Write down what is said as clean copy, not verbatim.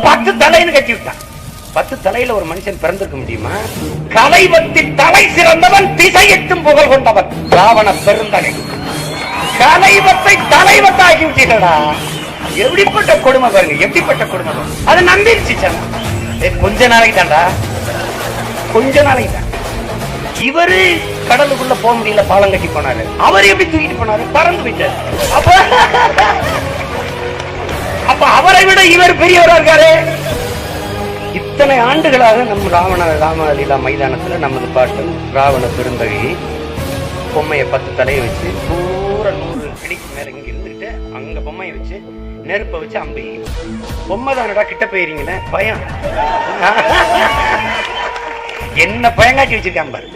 10 தலைன்னு கட்டி விட்டான். 10 தலையில ஒரு மனுஷன் பிறந்திருக்க முடியுமா? கலைவத்தில் தலை சிறந்தவன், திசையெட்டும் புகழ் கொண்டவன் ராவண பெருந்தகை. கலைவத்தை தலைவத்தாக்கி விட்டீங்களா? எப்படிப்பட்ட கொடுமை பாருங்க, எப்படிப்பட்ட கொடுமை. அதை நம்பிடுச்சு. கொஞ்ச நாளைக்கு தான்டா, கொஞ்ச நாளைக்கு தான். இவரு கடலுக்குள்ள போக முடியல, பாலம் கட்டி போனாரு. அவர் எப்படி தூக்கிட்டு போனாரு? பறந்து போயிட்டாரு. அப்ப அவரை விட இவர் பெரியவரா இருக்காரு. இத்தனை ஆண்டுகளாக நம்ம ராமலீலா மைதானத்துல நமது பாட்டன் ராவண பெருந்தகை பொம்மையை 10 தலையை வச்சு பூரா 100 அடிக்கு மேல இங்க இருந்துட்டு அங்க பொம்மையை வச்சு நெருப்பை வச்சு அம்பி. பொம்மை தானடா, கிட்ட போயிருங்களே பயம். என்ன பயங்காட்டி வச்சிருக்கான் பாரு.